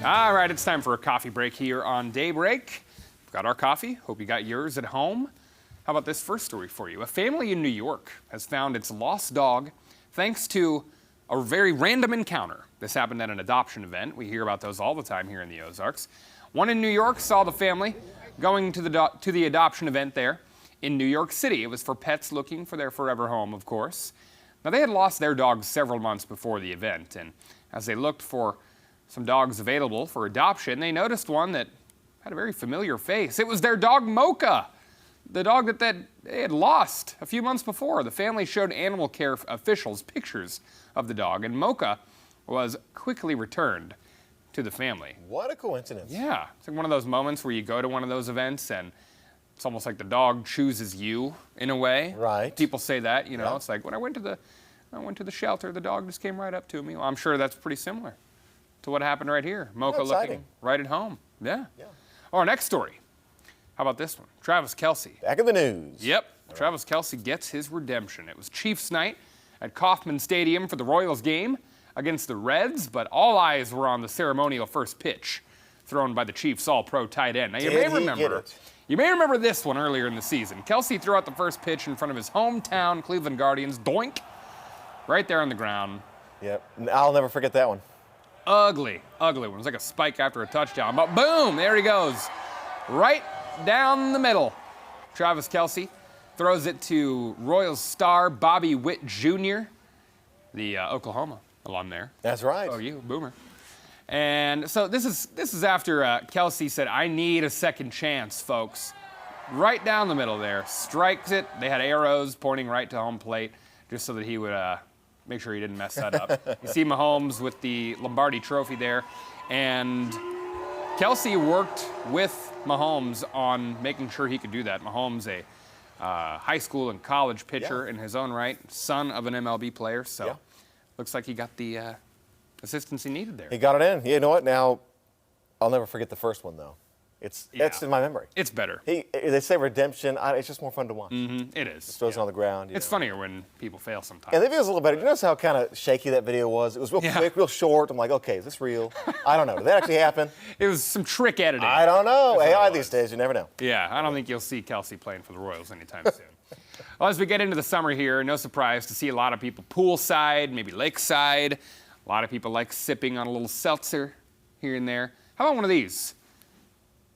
All right, it's time for a coffee break here on Daybreak. We've got our coffee. Hope you got yours at home. How about this first story for you? A family in New York has found its lost dog thanks to a very random encounter. This happened at an adoption event. We hear about those all the time here in the Ozarks. One in New York saw the family going to the adoption event there in New York City. It was for pets looking for their forever home, of course. Now, they had lost their dog several months before the event, and as they looked for some dogs available for adoption, they noticed one that had a very familiar face. It was their dog, Mocha, the dog that they had lost a few months before. The family showed animal care officials pictures of the dog, and Mocha was quickly returned to the family. What a coincidence. Yeah, it's like one of those moments where you go to one of those events and it's almost like the dog chooses you in a way. Right. People say that, you know, Yeah. It's like when I went to the shelter, the dog just came right up to me. Well, I'm sure that's pretty similar to what happened right here. Mocha looking right at home. Yeah. Our next story. How about this one? Travis Kelce. Back in the news. Yep. Travis Kelce gets his redemption. It was Chiefs night at Kauffman Stadium for the Royals game against the Reds, but all eyes were on the ceremonial first pitch thrown by the Chiefs All-Pro tight end. Now, you may remember this one earlier in the season. Kelce threw out the first pitch in front of his hometown Cleveland Guardians. Doink. Right there on the ground. Yep. I'll never forget that one. Ugly one. It was like a spike after a touchdown. But boom, there he goes. Right down the middle. Travis Kelce throws it to Royals star Bobby Witt Jr., the Oklahoma alum there. That's right. Oh, you, boomer. And so this is after Kelce said, "I need a second chance, folks." Right down the middle there. Strikes it. They had arrows pointing right to home plate just so that he would make sure he didn't mess that up. You see Mahomes with the Lombardi trophy there. And Kelce worked with Mahomes on making sure he could do that. Mahomes, a high school and college pitcher in his own right, son of an MLB player. So looks like he got the assistance he needed there. He got it in. You know what? Now, I'll never forget the first one, though. It's in my memory. It's better. They say redemption. It's just more fun to watch. Mm-hmm. It is. Just throws it on the ground. It's funnier when people fail sometimes. And the video's a little better. You notice how kind of shaky that video was? It was real quick, real short. I'm like, okay, is this real? I don't know. Did that actually happen? It was some trick editing. I don't know. AI these days, you never know. Yeah, I don't think you'll see Kelce playing for the Royals anytime soon. Well, as we get into the summer here, no surprise to see a lot of people poolside, maybe lakeside. A lot of people like sipping on a little seltzer here and there. How about one of these?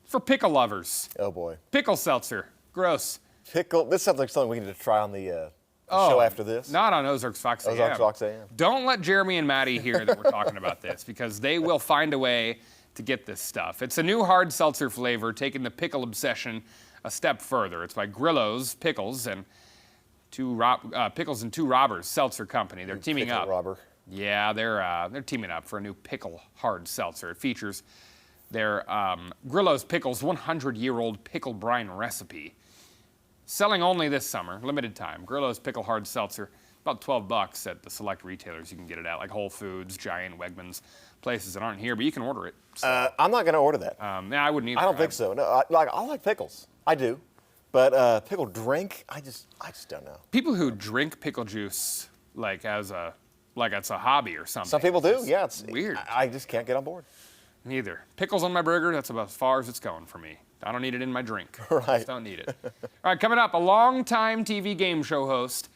For pickle lovers. Oh, boy. Pickle seltzer. Gross. Pickle. This sounds like something we need to try on the show after this. Not on Ozarks Fox AM. Ozarks Fox AM. Don't let Jeremy and Maddie hear that we're talking about this, because they will find a way to get this stuff. It's a new hard seltzer flavor, taking the pickle obsession a step further. It's by Grillo's Pickles and Pickles and Two Robbers Seltzer Company. They're teaming up. Robber. Yeah, they're teaming up for a new pickle hard seltzer. It features their Grillo's Pickles 100-year-old pickle brine recipe. Selling only this summer, limited time. Grillo's Pickle Hard Seltzer, about $12 at the select retailers you can get it at, like Whole Foods, Giant, Wegmans, places that aren't here, but you can order it. So, I'm not going to order that. I wouldn't either. I don't think so. No, I like pickles. I do. But pickle drink, I just don't know. People who drink pickle juice like it's a hobby or something. Some people do, yeah. It's weird. I just can't get on board. Neither. Pickles on my burger, that's about as far as it's going for me. I don't need it in my drink. Right. Just don't need it. All right, coming up, a longtime TV game show host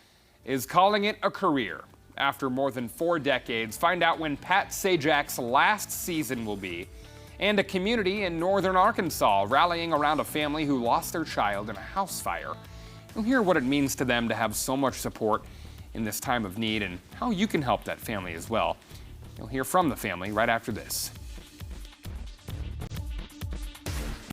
is calling it a career after more than 4 decades. Find out when Pat Sajak's last season will be. And a community in northern Arkansas rallying around a family who lost their child in a house fire. You'll hear what it means to them to have so much support in this time of need and how you can help that family as well. You'll hear from the family right after this.